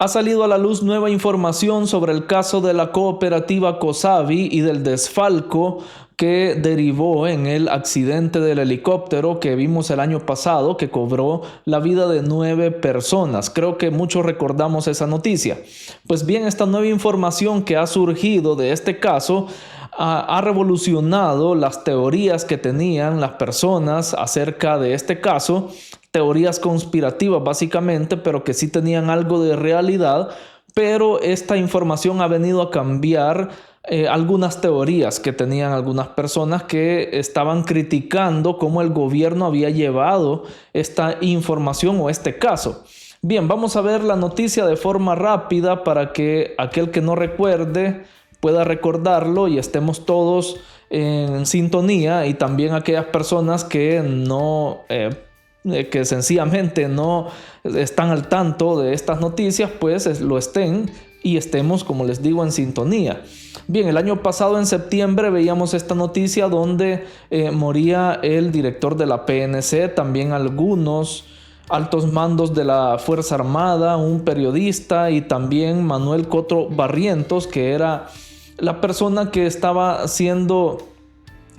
Ha salido a la luz nueva información sobre el caso de la cooperativa Cosavi y del desfalco que derivó en el accidente del helicóptero que vimos el año pasado, que cobró la vida de 9 personas. Creo que muchos recordamos esa noticia. Pues bien, esta nueva información que ha surgido de este caso ha revolucionado las teorías que tenían las personas acerca de este caso, teorías conspirativas básicamente, pero que sí tenían algo de realidad. Pero esta información ha venido a cambiar algunas teorías que tenían algunas personas que estaban criticando cómo el gobierno había llevado esta información o este caso. Bien, vamos a ver la noticia de forma rápida para que aquel que no recuerde pueda recordarlo y estemos todos en sintonía, y también aquellas personas que que sencillamente no están al tanto de estas noticias, pues lo estén y estemos, como les digo, en sintonía. Bien, el año pasado en septiembre veíamos esta noticia donde moría el director de la PNC, también algunos altos mandos de la Fuerza Armada, un periodista y también Manuel Cotto Barrientos, que era la persona que estaba siendo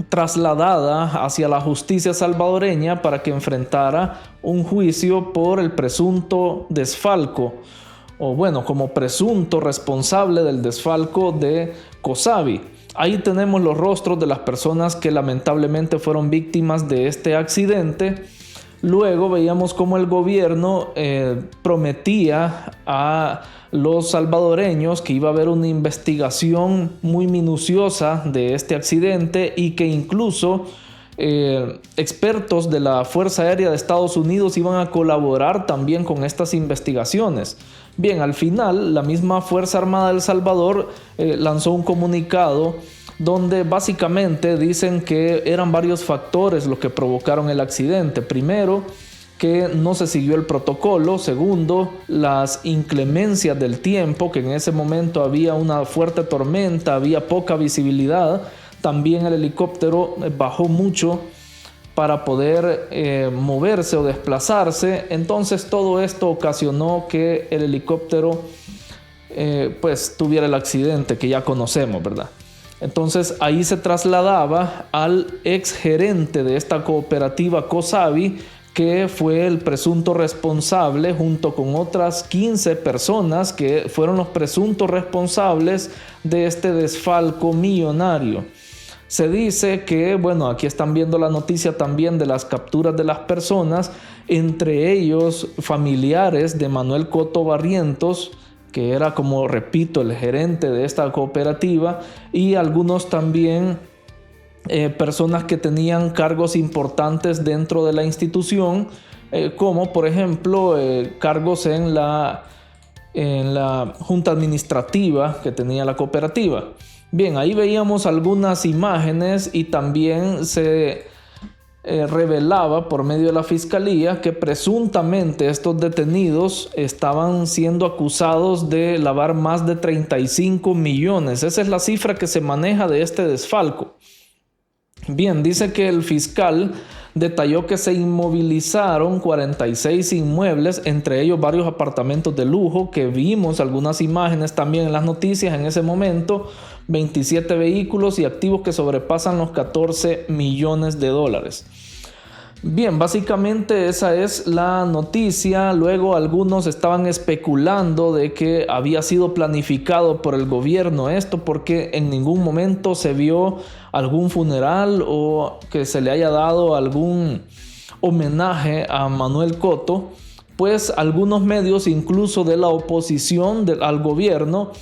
trasladada hacia la justicia salvadoreña para que enfrentara un juicio por el presunto desfalco, o bueno, como presunto responsable del desfalco de Cosavi. Ahí tenemos los rostros de las personas que lamentablemente fueron víctimas de este accidente. Luego veíamos cómo el gobierno prometía a los salvadoreños que iba a haber una investigación muy minuciosa de este accidente y que incluso expertos de la Fuerza Aérea de Estados Unidos iban a colaborar también con estas investigaciones. Bien, al final la misma Fuerza Armada de El Salvador lanzó un comunicado donde básicamente dicen que eran varios factores los que provocaron el accidente. Primero, que no se siguió el protocolo. Segundo, las inclemencias del tiempo, que en ese momento había una fuerte tormenta, había poca visibilidad. También el helicóptero bajó mucho para poder moverse o desplazarse. Entonces todo esto ocasionó que el helicóptero pues tuviera el accidente que ya conocemos, ¿verdad? Entonces ahí se trasladaba al ex gerente de esta cooperativa Cosavi, que fue el presunto responsable junto con otras 15 personas que fueron los presuntos responsables de este desfalco millonario. Se dice que, bueno, aquí están viendo la noticia también de las capturas de las personas, entre ellos familiares de Manuel Cotto Barrientos, que era, como repito, el gerente de esta cooperativa, y algunos también personas que tenían cargos importantes dentro de la institución, como por ejemplo cargos en la junta administrativa que tenía la cooperativa. Bien, ahí veíamos algunas imágenes y también se revelaba por medio de la fiscalía que presuntamente estos detenidos estaban siendo acusados de lavar más de 35 millones. Esa es la cifra que se maneja de este desfalco. Bien, dice que el fiscal detalló que se inmovilizaron 46 inmuebles, entre ellos varios apartamentos de lujo, que vimos algunas imágenes también en las noticias en ese momento, 27 vehículos y activos que sobrepasan los 14 millones de dólares. Bien, básicamente esa es la noticia. Luego algunos estaban especulando de que había sido planificado por el gobierno esto, porque en ningún momento se vio algún funeral o que se le haya dado algún homenaje a Manuel Cotto. Pues algunos medios, incluso de la oposición al gobierno,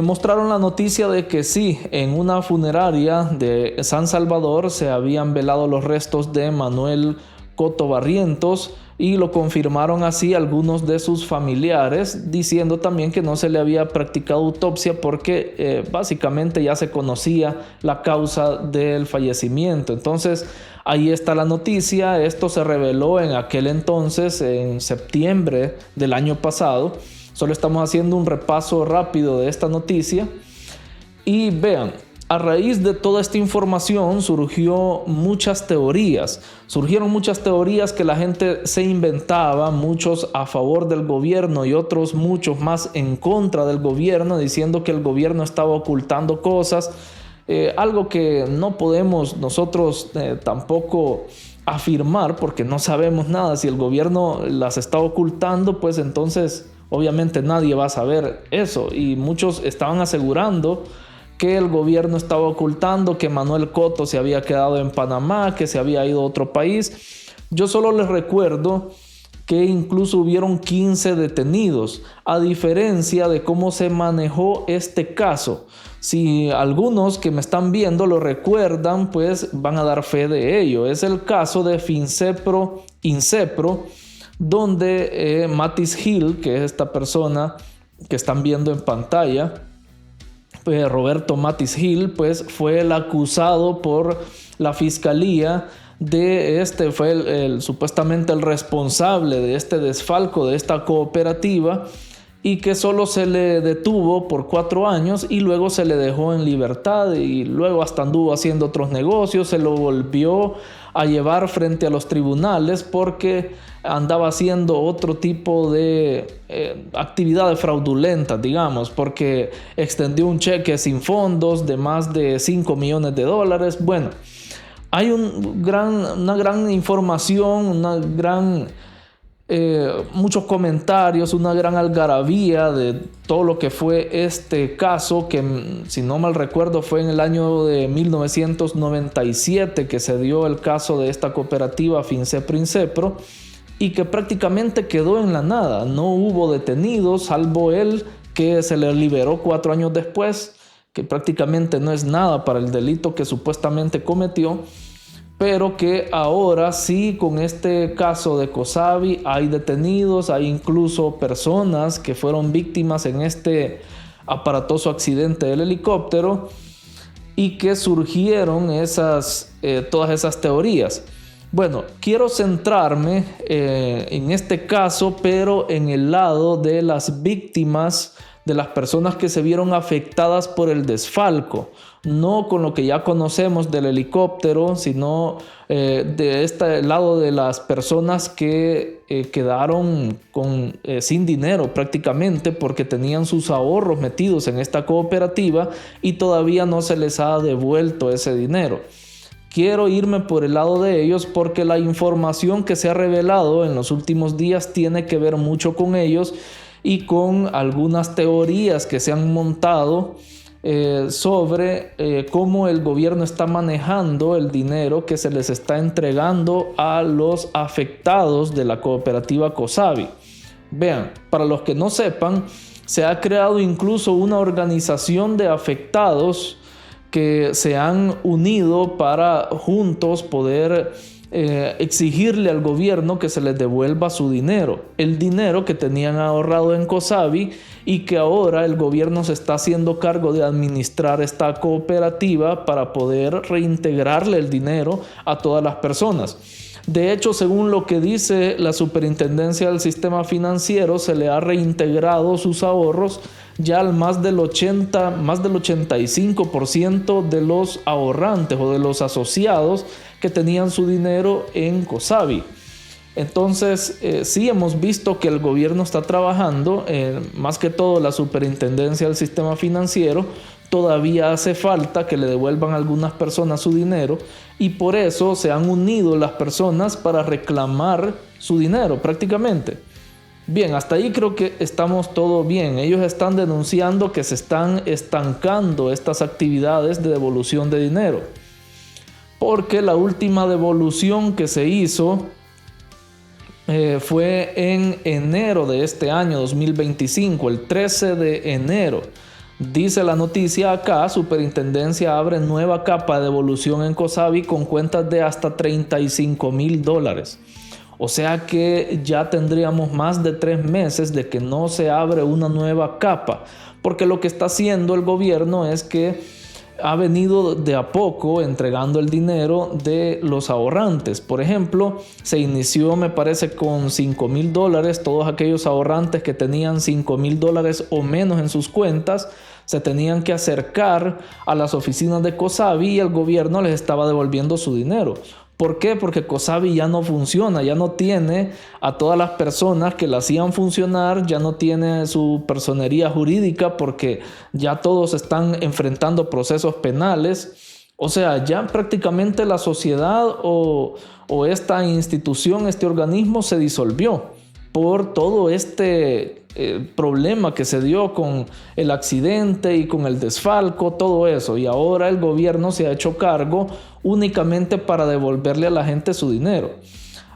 mostraron la noticia de que sí, en una funeraria de San Salvador se habían velado los restos de Manuel Cotto Barrientos, y lo confirmaron así algunos de sus familiares, diciendo también que no se le había practicado autopsia porque básicamente ya se conocía la causa del fallecimiento. Entonces ahí está la noticia. Esto se reveló en aquel entonces, en septiembre del año pasado. Solo estamos haciendo un repaso rápido de esta noticia. Y vean, A raíz de toda esta información surgieron muchas teorías que la gente se inventaba, muchos a favor del gobierno y otros muchos más en contra del gobierno, diciendo que el gobierno estaba ocultando cosas, algo que no podemos nosotros tampoco afirmar porque no sabemos nada. Si el gobierno las está ocultando, pues entonces obviamente nadie va a saber eso, y muchos estaban asegurando que el gobierno estaba ocultando, que Manuel Cotto se había quedado en Panamá, que se había ido a otro país. Yo solo les recuerdo que incluso hubieron 15 detenidos, a diferencia de cómo se manejó este caso. Si algunos que me están viendo lo recuerdan, pues van a dar fe de ello. Es el caso de Incepro, donde Matis Gil, que es esta persona que están viendo en pantalla, Roberto Matis Gil, pues fue el acusado por la fiscalía fue supuestamente el responsable de este desfalco de esta cooperativa, y que solo se le detuvo por 4 años y luego se le dejó en libertad, y luego hasta anduvo haciendo otros negocios. Se lo volvió a llevar frente a los tribunales porque andaba haciendo otro tipo de actividades fraudulentas, digamos, porque extendió un cheque sin fondos de más de $5 millones. Bueno, hay una gran información, muchos comentarios, una gran algarabía de todo lo que fue este caso, que si no mal recuerdo fue en el año de 1997 que se dio el caso de esta cooperativa Incepro, y que prácticamente quedó en la nada. No hubo detenidos, salvo él, que se le liberó 4 años después, que prácticamente no es nada para el delito que supuestamente cometió, pero que ahora sí, con este caso de COSAVI, hay detenidos, hay incluso personas que fueron víctimas en este aparatoso accidente del helicóptero, y que surgieron todas esas teorías. Bueno, quiero centrarme en este caso, pero en el lado de las víctimas, de las personas que se vieron afectadas por el desfalco, no con lo que ya conocemos del helicóptero, sino de este lado de las personas que quedaron sin dinero prácticamente, porque tenían sus ahorros metidos en esta cooperativa y todavía no se les ha devuelto ese dinero. Quiero irme por el lado de ellos porque la información que se ha revelado en los últimos días tiene que ver mucho con ellos y con algunas teorías que se han montado sobre cómo el gobierno está manejando el dinero que se les está entregando a los afectados de la cooperativa COSAVI. Vean, para los que no sepan, se ha creado incluso una organización de afectados que se han unido para juntos poder exigirle al gobierno que se les devuelva su dinero, el dinero que tenían ahorrado en COSAVI, y que ahora el gobierno se está haciendo cargo de administrar esta cooperativa para poder reintegrarle el dinero a todas las personas. De hecho, según lo que dice la Superintendencia del Sistema Financiero, se le ha reintegrado sus ahorros ya al más del 85% de los ahorrantes o de los asociados que tenían su dinero en COSAVI. Entonces, sí hemos visto que el gobierno está trabajando, más que todo la Superintendencia del Sistema Financiero. Todavía hace falta que le devuelvan a algunas personas su dinero, y por eso se han unido las personas para reclamar su dinero prácticamente. Bien, hasta ahí creo que estamos todo bien. Ellos están denunciando que se están estancando estas actividades de devolución de dinero, porque la última devolución que se hizo fue en enero de este año 2025, el 13 de enero. Dice la noticia acá: Superintendencia abre nueva capa de devolución en COSAVI con cuentas de hasta $35,000. O sea que ya tendríamos más de 3 meses de que no se abre una nueva capa, porque lo que está haciendo el gobierno es que ha venido de a poco entregando el dinero de los ahorrantes. Por ejemplo, se inició, me parece, con $5,000. Todos aquellos ahorrantes que tenían $5,000 o menos en sus cuentas se tenían que acercar a las oficinas de COSAVI y el gobierno les estaba devolviendo su dinero. ¿Por qué? Porque COSAVI ya no funciona, ya no tiene a todas las personas que la hacían funcionar, ya no tiene su personería jurídica porque ya todos están enfrentando procesos penales. O sea, ya prácticamente la sociedad o esta institución, este organismo se disolvió por todo este problema que se dio con el accidente y con el desfalco, todo eso. Y ahora el gobierno se ha hecho cargo únicamente para devolverle a la gente su dinero.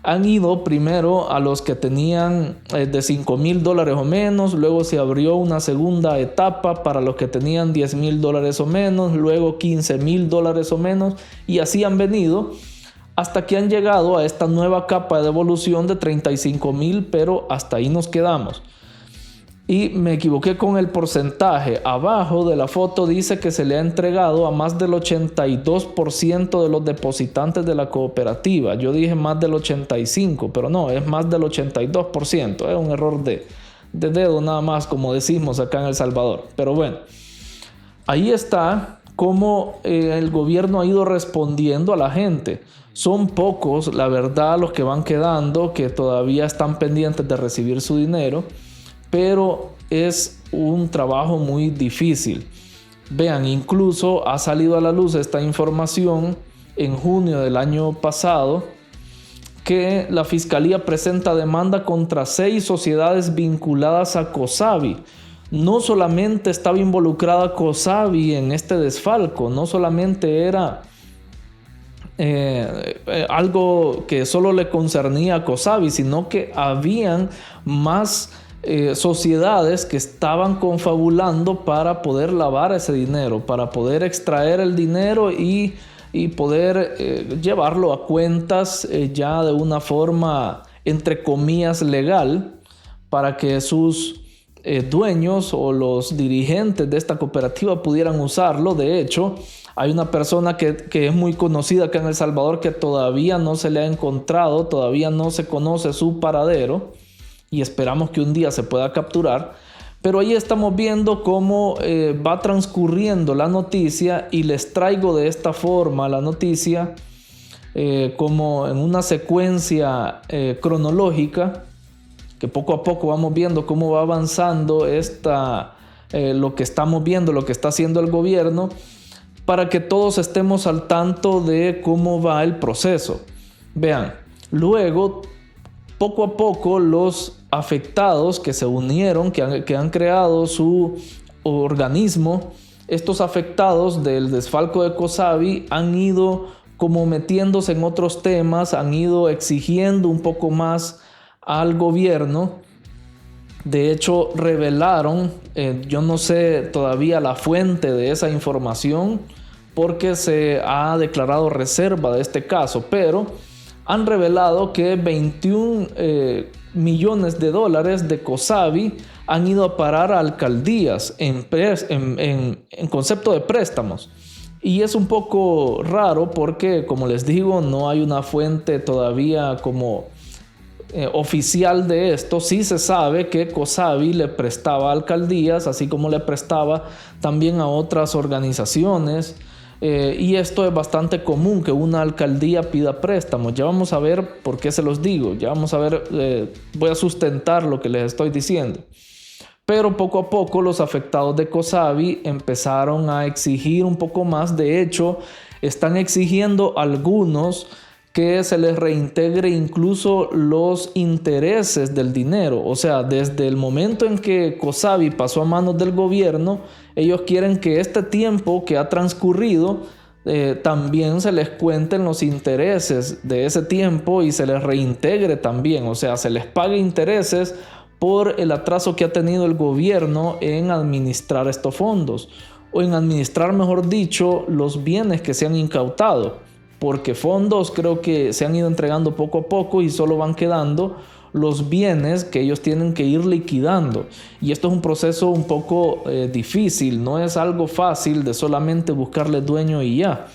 Han ido primero a los que tenían de $5,000 o menos, luego se abrió una segunda etapa para los que tenían $10,000 o menos, luego $15,000 o menos, y así han venido hasta que han llegado a esta nueva capa de devolución de 35,000, pero hasta ahí nos quedamos. Y me equivoqué con el porcentaje. Abajo de la foto dice que se le ha entregado a más del 82% de los depositantes de la cooperativa. Yo dije más del 85%, pero no, es más del 82%. Es un error de dedo nada más, como decimos acá en El Salvador. Pero bueno, ahí está cómo el gobierno ha ido respondiendo a la gente. Son pocos, la verdad, los que van quedando, que todavía están pendientes de recibir su dinero, pero es un trabajo muy difícil. Vean, incluso ha salido a la luz esta información en junio del año pasado, que la Fiscalía presenta demanda contra 6 sociedades vinculadas a COSAVI. No solamente estaba involucrada COSAVI en este desfalco, no solamente era algo que solo le concernía a COSAVI, sino que habían más sociedades que estaban confabulando para poder lavar ese dinero, para poder extraer el dinero y poder llevarlo a cuentas ya de una forma, entre comillas, legal, para que sus dueños o los dirigentes de esta cooperativa pudieran usarlo. De hecho, hay una persona que es muy conocida acá en El Salvador que todavía no se le ha encontrado, todavía no se conoce su paradero y esperamos que un día se pueda capturar. Pero ahí estamos viendo cómo va transcurriendo la noticia y les traigo de esta forma la noticia como en una secuencia cronológica, que poco a poco vamos viendo cómo va avanzando lo que estamos viendo, lo que está haciendo el gobierno, para que todos estemos al tanto de cómo va el proceso. Vean, luego, poco a poco, los afectados que se unieron, que han creado su organismo, estos afectados del desfalco de COSAVI han ido como metiéndose en otros temas, han ido exigiendo un poco más al gobierno. De hecho, revelaron, yo no sé todavía la fuente de esa información porque se ha declarado reserva de este caso, pero han revelado que 21 millones de dólares de COSAVI han ido a parar a alcaldías en concepto de préstamos. Y es un poco raro porque, como les digo, no hay una fuente todavía como oficial de esto. Sí se sabe que COSAVI le prestaba a alcaldías, así como le prestaba también a otras organizaciones. Y esto es bastante común, que una alcaldía pida préstamos. Ya vamos a ver por qué se los digo. Ya vamos a ver, voy a sustentar lo que les estoy diciendo. Pero poco a poco los afectados de COSAVI empezaron a exigir un poco más. De hecho, están exigiendo algunos que se les reintegre incluso los intereses del dinero. O sea, desde el momento en que COSAVI pasó a manos del gobierno, ellos quieren que este tiempo que ha transcurrido también se les cuenten los intereses de ese tiempo y se les reintegre también. O sea, se les pague intereses por el atraso que ha tenido el gobierno en administrar estos fondos, o en administrar, mejor dicho, los bienes que se han incautado. Porque fondos creo que se han ido entregando poco a poco y solo van quedando los bienes que ellos tienen que ir liquidando. Y esto es un proceso un poco difícil, no es algo fácil de solamente buscarle dueño y ya.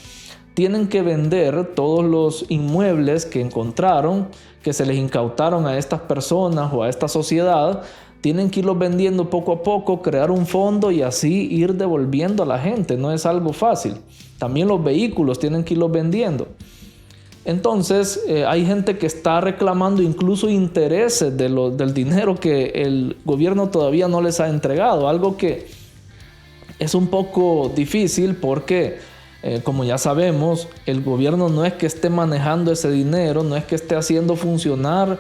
Tienen que vender todos los inmuebles que encontraron, que se les incautaron a estas personas o a esta sociedad. Tienen que irlos vendiendo poco a poco, crear un fondo y así ir devolviendo a la gente. No es algo fácil. También los vehículos tienen que irlos vendiendo. Entonces hay gente que está reclamando incluso intereses del dinero que el gobierno todavía no les ha entregado. Algo que es un poco difícil porque como ya sabemos, el gobierno no es que esté manejando ese dinero, no es que esté haciendo funcionar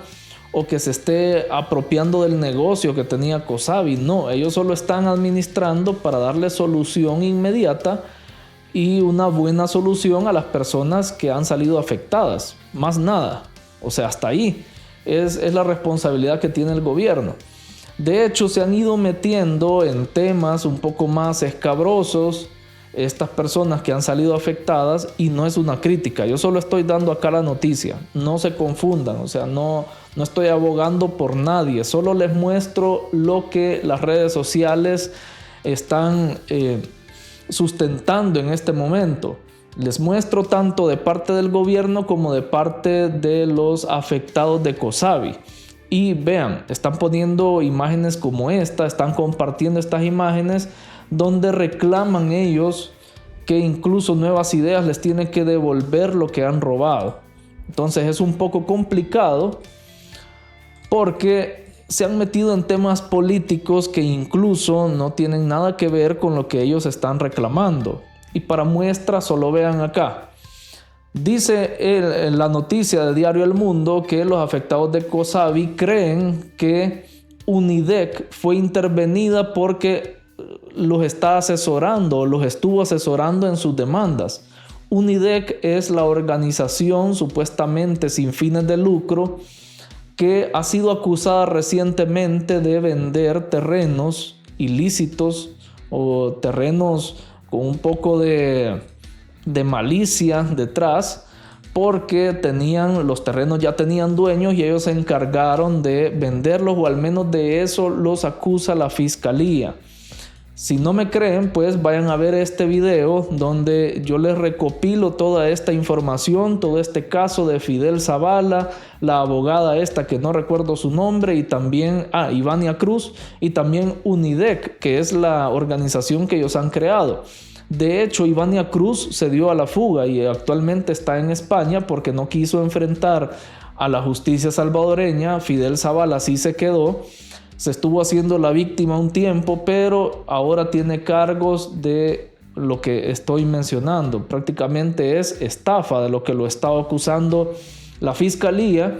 o que se esté apropiando del negocio que tenía COSAVI. No, ellos solo están administrando para darle solución inmediata y una buena solución a las personas que han salido afectadas. Más nada. O sea, hasta ahí es la responsabilidad que tiene el gobierno. De hecho, se han ido metiendo en temas un poco más escabrosos estas personas que han salido afectadas, y no es una crítica, yo solo estoy dando acá la noticia, no se confundan, o sea, no estoy abogando por nadie, solo les muestro lo que las redes sociales están sustentando en este momento. Les muestro tanto de parte del gobierno como de parte de los afectados de COSAVI. Y vean, están poniendo imágenes como esta, están compartiendo estas imágenes donde reclaman ellos que incluso Nuevas Ideas les tiene que devolver lo que han robado. Entonces es un poco complicado porque se han metido en temas políticos que incluso no tienen nada que ver con lo que ellos están reclamando. Y para muestra solo vean acá. Dice en la noticia de Diario El Mundo que los afectados de COSAVI creen que UNIDEC fue intervenida porque los está asesorando, los estuvo asesorando en sus demandas. UNIDEC es la organización supuestamente sin fines de lucro que ha sido acusada recientemente de vender terrenos ilícitos o terrenos con un poco de malicia detrás, porque los terrenos ya tenían dueños y ellos se encargaron de venderlos, o al menos de eso los acusa la fiscalía. Si no me creen, pues vayan a ver este video donde yo les recopilo toda esta información, todo este caso de Fidel Zavala, la abogada esta que no recuerdo su nombre, y también Ivania Cruz, y también UNIDEC, que es la organización que ellos han creado. De hecho, Ivania Cruz se dio a la fuga y actualmente está en España porque no quiso enfrentar a la justicia salvadoreña. Fidel Zavala sí se quedó. Se estuvo haciendo la víctima un tiempo, pero ahora tiene cargos de lo que estoy mencionando. Prácticamente es estafa de lo que lo estaba acusando la fiscalía,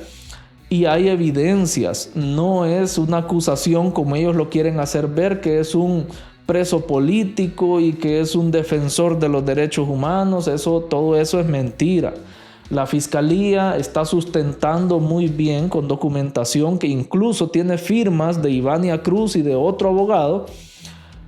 y hay evidencias. No es una acusación como ellos lo quieren hacer ver, que es un preso político y que es un defensor de los derechos humanos. Todo eso es mentira. La fiscalía está sustentando muy bien con documentación que incluso tiene firmas de Ivania Cruz y de otro abogado,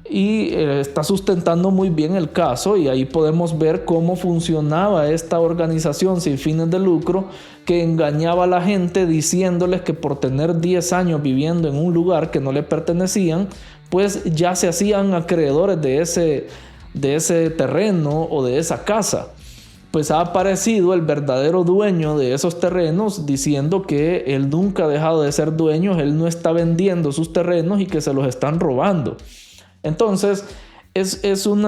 y está sustentando muy bien el caso, y ahí podemos ver cómo funcionaba esta organización sin fines de lucro que engañaba a la gente diciéndoles que por tener 10 años viviendo en un lugar que no le pertenecían, pues ya se hacían acreedores de ese terreno o de esa casa. Pues ha aparecido el verdadero dueño de esos terrenos diciendo que él nunca ha dejado de ser dueño, él no está vendiendo sus terrenos y que se los están robando. Entonces,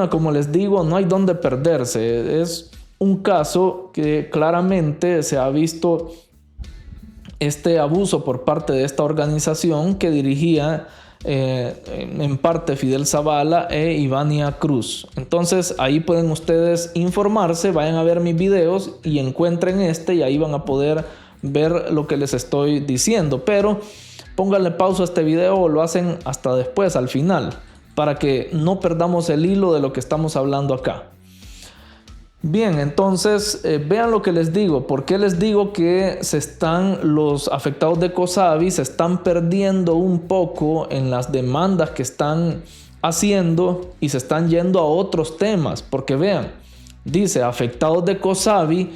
como les digo, no hay dónde perderse. Es un caso que claramente se ha visto este abuso por parte de esta organización que dirigía en parte Fidel Zavala e Ivania Cruz. Entonces ahí pueden ustedes informarse, vayan a ver mis videos y encuentren y ahí van a poder ver lo que les estoy diciendo. Pero pónganle pausa a este video o lo hacen hasta después, al final, para que no perdamos el hilo de lo que estamos hablando acá. Bien, entonces vean lo que les digo. ¿Por qué les digo que los afectados de COSAVI se están perdiendo un poco en las demandas que están haciendo y se están yendo a otros temas? Porque vean, dice afectados de COSAVI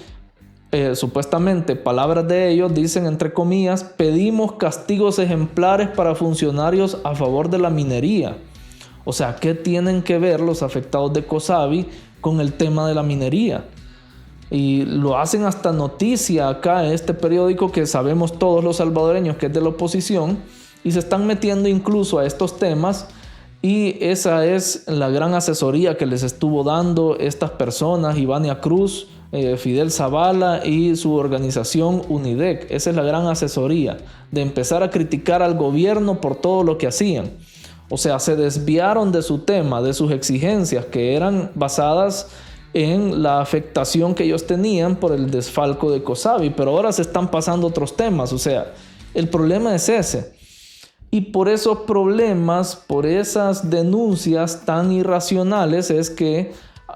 supuestamente, palabras de ellos, dicen entre comillas, pedimos castigos ejemplares para funcionarios a favor de la minería. O sea, ¿qué tienen que ver los afectados de Cosabi con el tema de la minería? Y lo hacen hasta noticia acá en este periódico que sabemos todos los salvadoreños que es de la oposición, y se están metiendo incluso a estos temas, y esa es la gran asesoría que les estuvo dando estas personas, Ivania Cruz, Fidel Zavala y su organización UNIDEC. Esa es la gran asesoría, de empezar a criticar al gobierno por todo lo que hacían. O sea, se desviaron de su tema, de sus exigencias, que eran basadas en la afectación que ellos tenían por el desfalco de Cosabi, pero ahora se están pasando otros temas. O sea, el problema es ese. Y por esos problemas, por esas denuncias tan irracionales, es que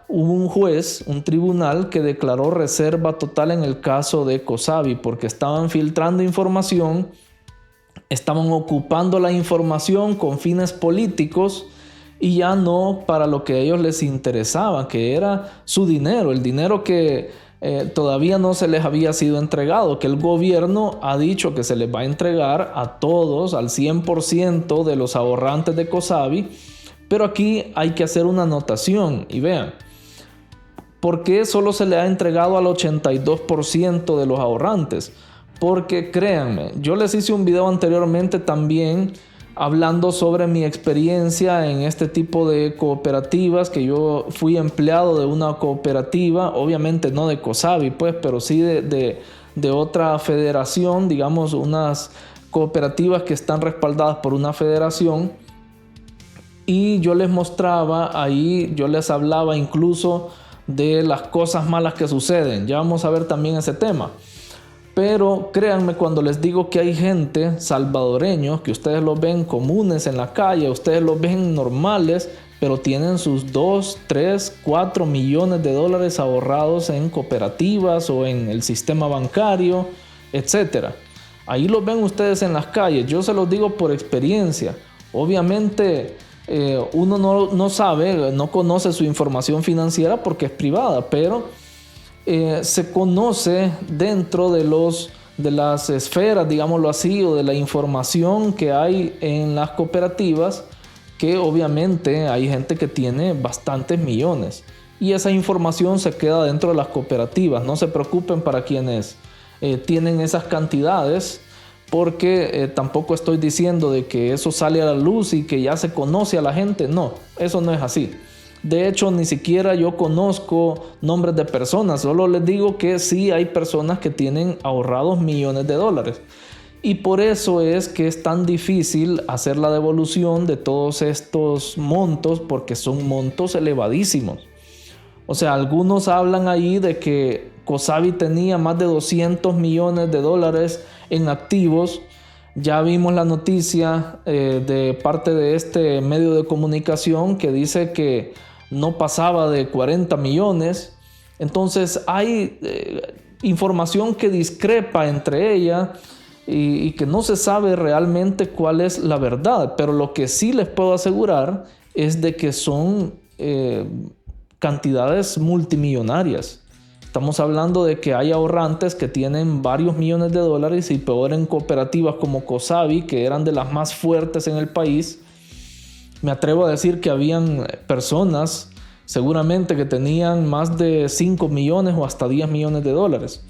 hubo un juez, un tribunal, que declaró reserva total en el caso de Cosabi, porque estaban filtrando información, estaban ocupando la información con fines políticos y ya no para lo que a ellos les interesaba, que era su dinero, el dinero que todavía no se les había sido entregado, que el gobierno ha dicho que se les va a entregar a todos, al 100% de los ahorrantes de Cosabi. Pero aquí hay que hacer una anotación y vean, ¿por qué solo se le ha entregado al 82% de los ahorrantes? Porque créanme, yo les hice un video anteriormente también hablando sobre mi experiencia en este tipo de cooperativas, que yo fui empleado de una cooperativa, obviamente no de Cosabi, pues, pero sí de otra federación, digamos, unas cooperativas que están respaldadas por una federación. Y yo les mostraba ahí, yo les hablaba incluso de las cosas malas que suceden. Ya vamos a ver también ese tema. Pero créanme cuando les digo que hay gente, salvadoreños, que ustedes los ven comunes en la calle, ustedes los ven normales, pero tienen sus 2, 3, 4 millones de dólares ahorrados en cooperativas o en el sistema bancario, etc. Ahí los ven ustedes en las calles. Yo se los digo por experiencia. Obviamente uno no sabe, no conoce su información financiera porque es privada, pero se conoce dentro de las esferas, digámoslo así, o de la información que hay en las cooperativas, que obviamente hay gente que tiene bastantes millones y esa información se queda dentro de las cooperativas. No se preocupen para quienes tienen esas cantidades, porque tampoco estoy diciendo de que eso sale a la luz y que ya se conoce a la gente. No, eso no es así. De hecho, ni siquiera yo conozco nombres de personas, solo les digo que sí hay personas que tienen ahorrados millones de dólares. Y por eso es que es tan difícil hacer la devolución de todos estos montos, porque son montos elevadísimos. O sea, algunos hablan ahí de que Cosabi tenía más de 200 millones de dólares en activos. Ya vimos la noticia de parte de este medio de comunicación que dice que no pasaba de 40 millones. Entonces hay información que discrepa entre ella y que no se sabe realmente cuál es la verdad. Pero lo que sí les puedo asegurar es de que son cantidades multimillonarias. Estamos hablando de que hay ahorrantes que tienen varios millones de dólares, y peor en cooperativas como Cosabi, que eran de las más fuertes en el país. Me atrevo a decir que habían personas seguramente que tenían más de 5 millones o hasta 10 millones de dólares.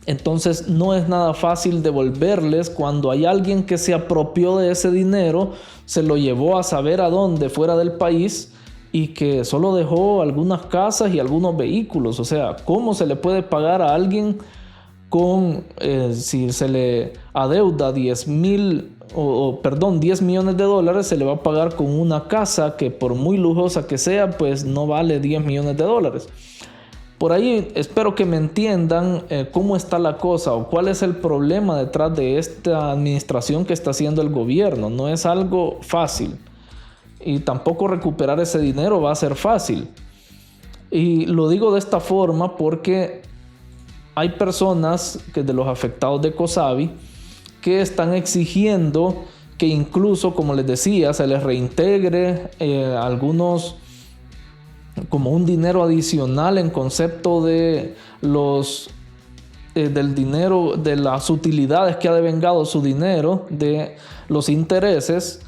Entonces no es nada fácil devolverles cuando hay alguien que se apropió de ese dinero, se lo llevó a saber a dónde fuera del país, y que solo dejó algunas casas y algunos vehículos. O sea, ¿cómo se le puede pagar a alguien si se le adeuda 10 millones de dólares, se le va a pagar con una casa que, por muy lujosa que sea, pues no vale 10 millones de dólares? Por ahí espero que me entiendan cómo está la cosa o cuál es el problema detrás de esta administración que está haciendo el gobierno. No es algo fácil. Y tampoco recuperar ese dinero va a ser fácil. Y lo digo de esta forma porque hay personas que de los afectados de Cosabi que están exigiendo que incluso, como les decía, se les reintegre algunos, como un dinero adicional en concepto de los del dinero, de las utilidades que ha devengado su dinero, de los intereses,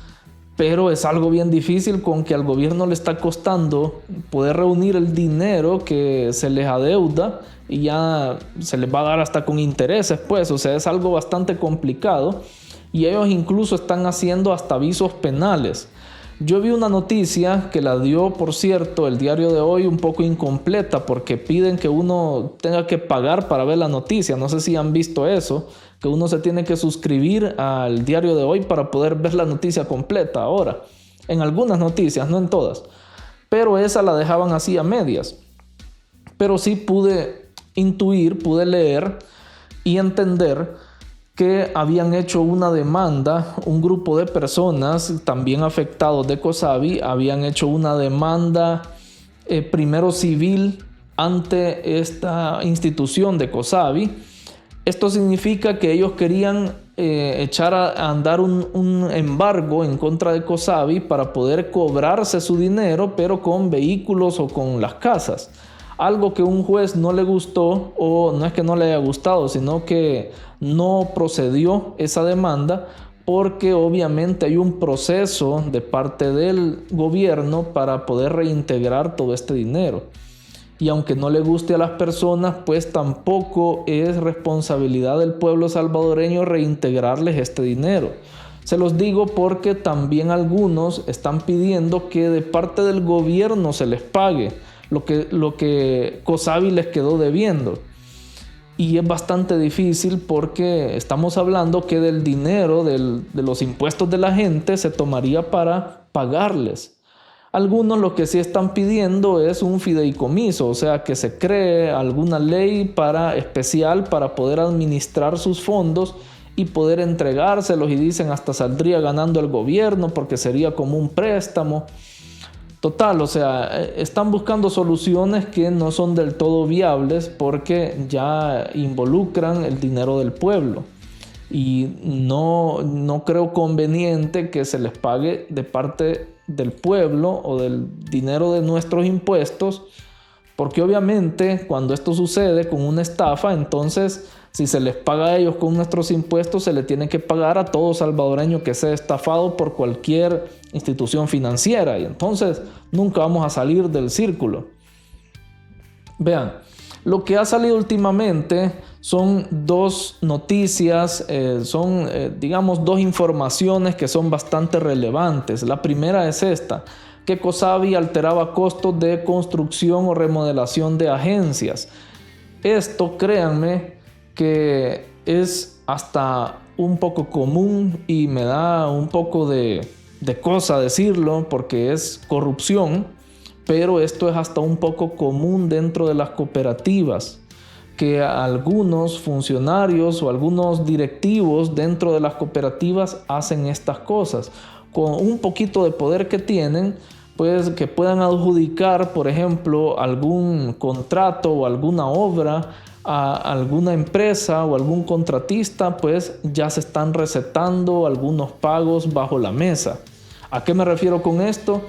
pero es algo bien difícil con que al gobierno le está costando poder reunir el dinero que se les adeuda y ya se les va a dar hasta con intereses, pues, o sea, es algo bastante complicado y ellos incluso están haciendo hasta avisos penales. Yo vi una noticia que la dio, por cierto, el Diario de Hoy, un poco incompleta porque piden que uno tenga que pagar para ver la noticia. No sé si han visto eso, que uno se tiene que suscribir al Diario de Hoy para poder ver la noticia completa ahora. En algunas noticias, no en todas. Pero esa la dejaban así a medias. Pero sí pude intuir, pude leer y entender que habían hecho una demanda, un grupo de personas también afectados de COSAVI, habían hecho una demanda primero civil ante esta institución de COSAVI. Esto significa que ellos querían echar a andar un embargo en contra de COSAVI para poder cobrarse su dinero, pero con vehículos o con las casas. Algo que un juez no le gustó, o no es que no le haya gustado, sino que no procedió esa demanda porque obviamente hay un proceso de parte del gobierno para poder reintegrar todo este dinero. Y aunque no le guste a las personas, pues tampoco es responsabilidad del pueblo salvadoreño reintegrarles este dinero. Se los digo porque también algunos están pidiendo que de parte del gobierno se les pague lo que COSAVI les quedó debiendo. Y es bastante difícil porque estamos hablando que del dinero de los impuestos de la gente se tomaría para pagarles. Algunos lo que sí están pidiendo es un fideicomiso, o sea, que se cree alguna ley especial para poder administrar sus fondos y poder entregárselos, y dicen hasta saldría ganando el gobierno porque sería como un préstamo. Total, o sea, están buscando soluciones que no son del todo viables porque ya involucran el dinero del pueblo. Y no creo conveniente que se les pague de parte del pueblo o del dinero de nuestros impuestos, porque obviamente cuando esto sucede con una estafa, entonces si se les paga a ellos con nuestros impuestos, se le tiene que pagar a todo salvadoreño que sea estafado por cualquier institución financiera, y entonces nunca vamos a salir del círculo. Vean, lo que ha salido últimamente son dos noticias, digamos dos informaciones que son bastante relevantes. La primera es esta, que COSAVI alteraba costos de construcción o remodelación de agencias. Esto, créanme, que es hasta un poco común y me da un poco de cosa decirlo porque es corrupción, pero esto es hasta un poco común dentro de las cooperativas, que algunos funcionarios o algunos directivos dentro de las cooperativas hacen estas cosas con un poquito de poder que tienen, pues que puedan adjudicar, por ejemplo, algún contrato o alguna obra a alguna empresa o algún contratista, pues ya se están recetando algunos pagos bajo la mesa. ¿A qué me refiero con esto?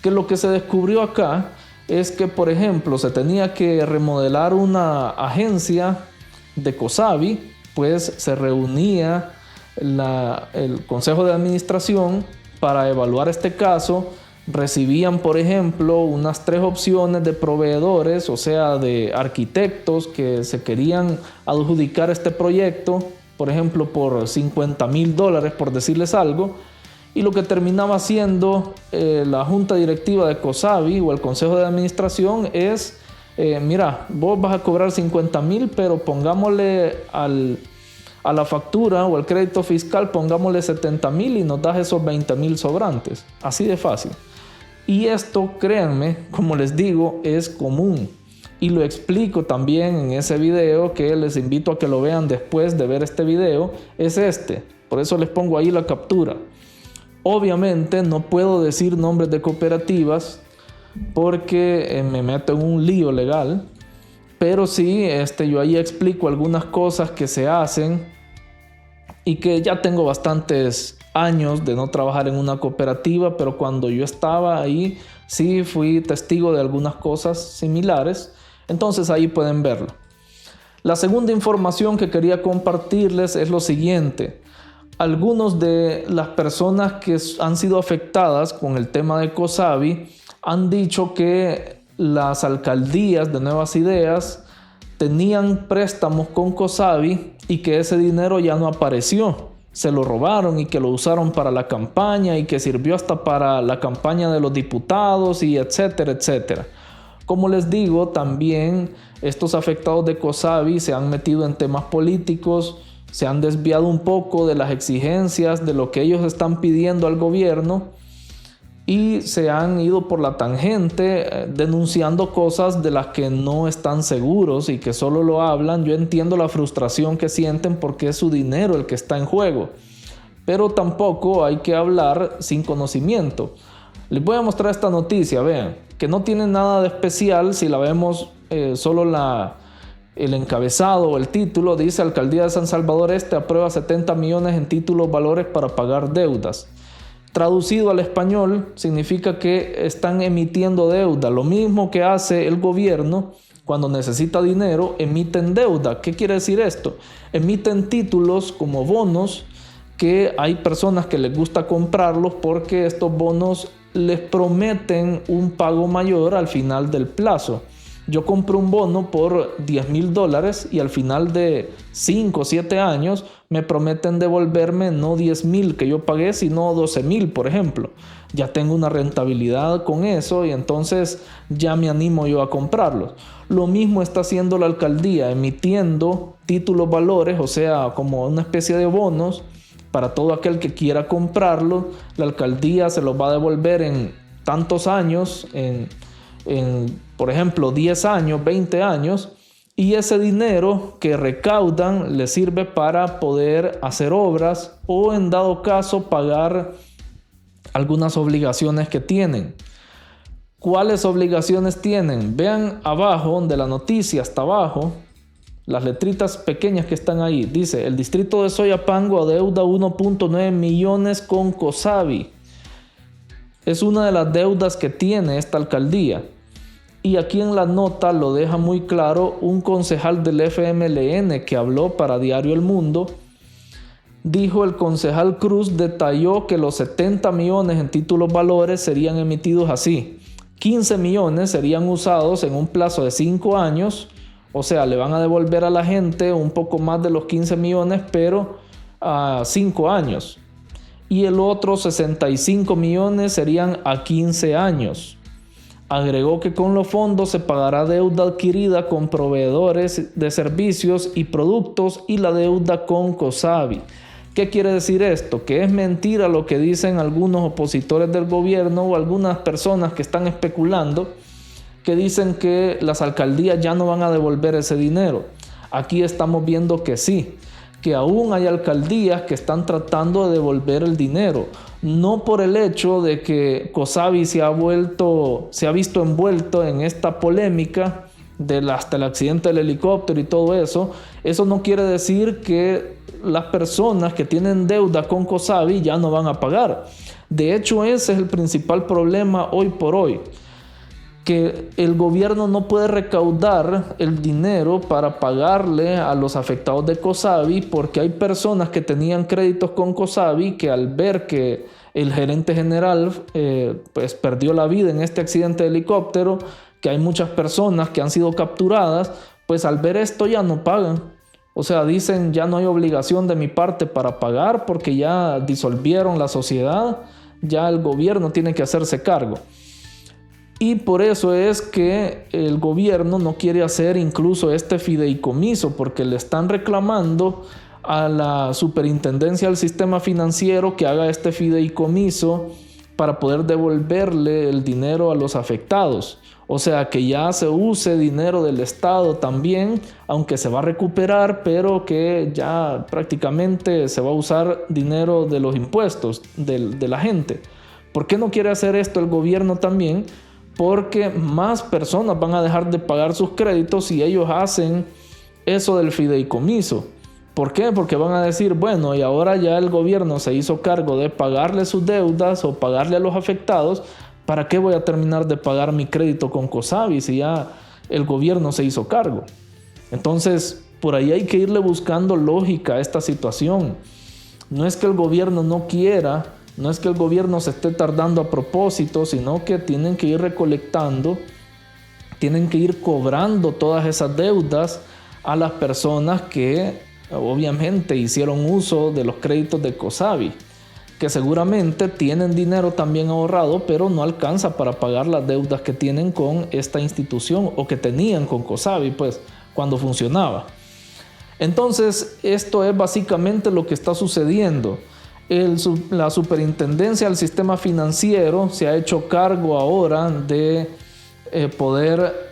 Que lo que se descubrió acá es que, por ejemplo, se tenía que remodelar una agencia de COSAVI, pues se reunía el Consejo de Administración para evaluar este caso. Recibían, por ejemplo, unas 3 opciones de proveedores, o sea, de arquitectos que se querían adjudicar este proyecto, por ejemplo, por $50,000, por decirles algo. Y lo que terminaba haciendo la junta directiva de COSAVI o el consejo de administración es, mira, vos vas a cobrar 50,000, pero pongámosle a la factura o al crédito fiscal, pongámosle 70,000 y nos das esos 20,000 sobrantes. Así de fácil. Y esto, créanme, como les digo, es común. Y lo explico también en ese video, que les invito a que lo vean después de ver este video. Es este. Por eso les pongo ahí la captura. Obviamente no puedo decir nombres de cooperativas porque me meto en un lío legal. Pero sí, yo ahí explico algunas cosas que se hacen y que ya tengo bastantes años de no trabajar en una cooperativa, pero cuando yo estaba ahí sí fui testigo de algunas cosas similares, entonces ahí pueden verlo. La segunda información que quería compartirles es lo siguiente. Algunos de las personas que han sido afectadas con el tema de COSAVI han dicho que las alcaldías de Nuevas Ideas tenían préstamos con COSAVI y que ese dinero ya no apareció. Se lo robaron y que lo usaron para la campaña y que sirvió hasta para la campaña de los diputados y etcétera, etcétera. Como les digo, también estos afectados de COSAVI se han metido en temas políticos, se han desviado un poco de las exigencias de lo que ellos están pidiendo al gobierno y se han ido por la tangente denunciando cosas de las que no están seguros y que solo lo hablan. Yo entiendo la frustración que sienten porque es su dinero el que está en juego, pero tampoco hay que hablar sin conocimiento. Les voy a mostrar esta noticia, vean, que no tiene nada de especial si la vemos solo el encabezado o el título. Dice: Alcaldía de San Salvador Este aprueba 70 millones en títulos valores para pagar deudas. Traducido al español significa que están emitiendo deuda. Lo mismo que hace el gobierno cuando necesita dinero, emiten deuda. ¿Qué quiere decir esto? Emiten títulos como bonos que hay personas que les gusta comprarlos porque estos bonos les prometen un pago mayor al final del plazo. Yo compro un bono por $10,000 y al final de 5 o 7 años me prometen devolverme no 10,000 que yo pagué, sino 12,000, por ejemplo. Ya tengo una rentabilidad con eso y entonces ya me animo yo a comprarlos. Lo mismo está haciendo la alcaldía, emitiendo títulos valores, o sea, como una especie de bonos para todo aquel que quiera comprarlo. La alcaldía se los va a devolver en tantos años, por ejemplo, 10 años, 20 años, y ese dinero que recaudan les sirve para poder hacer obras o, en dado caso, pagar algunas obligaciones que tienen. ¿Cuáles obligaciones tienen? Vean abajo de la noticia, hasta abajo, las letritas pequeñas que están ahí. Dice: el distrito de Soyapango adeuda 1.9 millones con COSAVI. Es una de las deudas que tiene esta alcaldía. Y aquí en la nota lo deja muy claro un concejal del FMLN que habló para Diario El Mundo. Dijo: el concejal Cruz detalló que los 70 millones en títulos valores serían emitidos así. 15 millones serían usados en un plazo de 5 años. O sea, le van a devolver a la gente un poco más de los 15 millones, pero a 5 años. Y el otro 65 millones serían a 15 años. Agregó que con los fondos se pagará deuda adquirida con proveedores de servicios y productos y la deuda con COSAVI. ¿Qué quiere decir esto? Que es mentira lo que dicen algunos opositores del gobierno o algunas personas que están especulando, que dicen que las alcaldías ya no van a devolver ese dinero. Aquí estamos viendo que sí, que aún hay alcaldías que están tratando de devolver el dinero, no por el hecho de que COSAVI se ha visto envuelto en esta polémica hasta el accidente del helicóptero y todo eso. Eso no quiere decir que las personas que tienen deuda con COSAVI ya no van a pagar. De hecho, ese es el principal problema hoy por hoy, que el gobierno no puede recaudar el dinero para pagarle a los afectados de COSAVI porque hay personas que tenían créditos con COSAVI que, al ver que el gerente general pues perdió la vida en este accidente de helicóptero, que hay muchas personas que han sido capturadas, pues al ver esto ya no pagan. O sea, dicen: ya no hay obligación de mi parte para pagar porque ya disolvieron la sociedad, ya el gobierno tiene que hacerse cargo. Y por eso es que el gobierno no quiere hacer incluso este fideicomiso, porque le están reclamando a la Superintendencia del Sistema Financiero que haga este fideicomiso para poder devolverle el dinero a los afectados. O sea, que ya se use dinero del Estado también, aunque se va a recuperar, pero que ya prácticamente se va a usar dinero de los impuestos de la gente. ¿Por qué no quiere hacer esto el gobierno también? Porque más personas van a dejar de pagar sus créditos si ellos hacen eso del fideicomiso. ¿Por qué? Porque van a decir: bueno, y ahora ya el gobierno se hizo cargo de pagarle sus deudas o pagarle a los afectados. ¿Para qué voy a terminar de pagar mi crédito con COSAVI si ya el gobierno se hizo cargo? Entonces, por ahí hay que irle buscando lógica a esta situación. No es que el gobierno no quiera, no es que el gobierno se esté tardando a propósito, sino que tienen que ir recolectando, tienen que ir cobrando todas esas deudas a las personas que obviamente hicieron uso de los créditos de COSAVI, que seguramente tienen dinero también ahorrado, pero no alcanza para pagar las deudas que tienen con esta institución o que tenían con COSAVI, pues, cuando funcionaba. Entonces, esto es básicamente lo que está sucediendo. La Superintendencia del Sistema Financiero se ha hecho cargo ahora de poder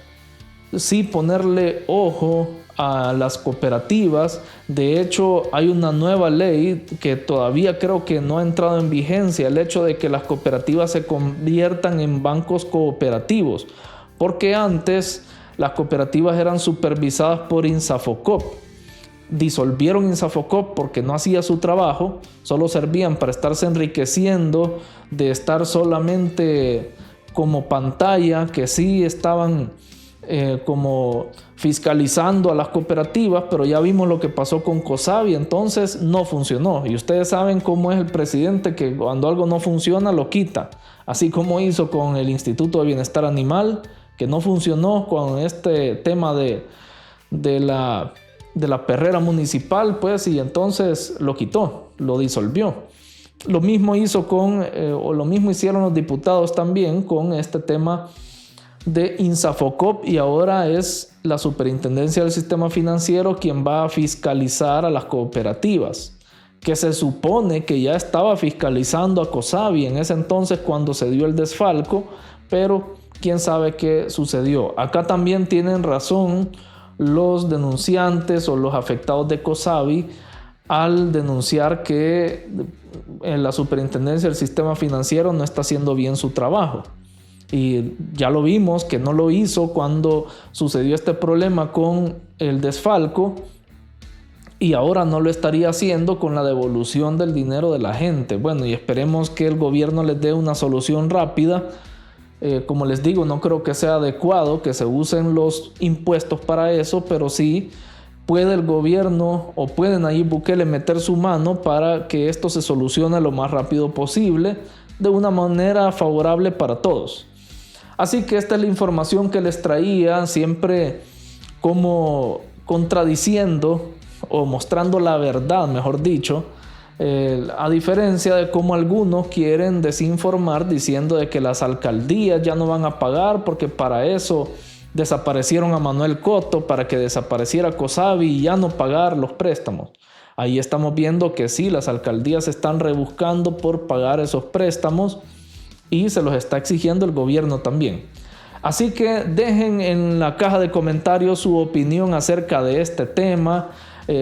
sí ponerle ojo a las cooperativas. De hecho, hay una nueva ley que todavía creo que no ha entrado en vigencia, el hecho de que las cooperativas se conviertan en bancos cooperativos, porque antes las cooperativas eran supervisadas por Insafocop. Disolvieron Insafocop porque no hacía su trabajo, solo servían para estarse enriqueciendo, de estar solamente como pantalla, que sí estaban como fiscalizando a las cooperativas, pero ya vimos lo que pasó con COSAVI, entonces no funcionó. Y ustedes saben cómo es el presidente, que cuando algo no funciona lo quita, así como hizo con el Instituto de Bienestar Animal, que no funcionó con este tema de la perrera municipal, pues, y entonces lo quitó, lo disolvió. Lo mismo hizo lo mismo hicieron los diputados también con este tema de Insafocop, y ahora es la Superintendencia del Sistema Financiero quien va a fiscalizar a las cooperativas, que se supone que ya estaba fiscalizando a COSAVI en ese entonces cuando se dio el desfalco, pero quién sabe qué sucedió. Acá también tienen razón los denunciantes o los afectados de COSAVI al denunciar que la Superintendencia del Sistema Financiero no está haciendo bien su trabajo. Y ya lo vimos que no lo hizo cuando sucedió este problema con el desfalco, y ahora no lo estaría haciendo con la devolución del dinero de la gente. Bueno, y esperemos que el gobierno les dé una solución rápida. Como les digo, no creo que sea adecuado que se usen los impuestos para eso, pero sí puede el gobierno o pueden ahí Bukele meter su mano para que esto se solucione lo más rápido posible, de una manera favorable para todos. Así que esta es la información que les traía, siempre como contradiciendo o mostrando la verdad, mejor dicho, a diferencia de cómo algunos quieren desinformar diciendo de que las alcaldías ya no van a pagar porque para eso desaparecieron a Manuel Cotto, para que desapareciera COSAVI y ya no pagar los préstamos. Ahí estamos viendo que sí, las alcaldías se están rebuscando por pagar esos préstamos y se los está exigiendo el gobierno también. Así que dejen en la caja de comentarios su opinión acerca de este tema.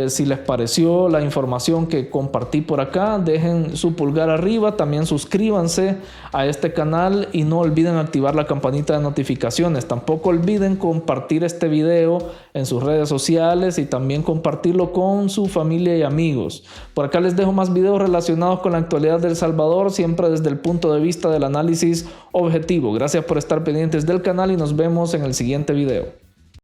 Si les pareció la información que compartí por acá, dejen su pulgar arriba, también suscríbanse a este canal y no olviden activar la campanita de notificaciones. Tampoco olviden compartir este video en sus redes sociales y también compartirlo con su familia y amigos. Por acá les dejo más videos relacionados con la actualidad de El Salvador, siempre desde el punto de vista del análisis objetivo. Gracias por estar pendientes del canal y nos vemos en el siguiente video.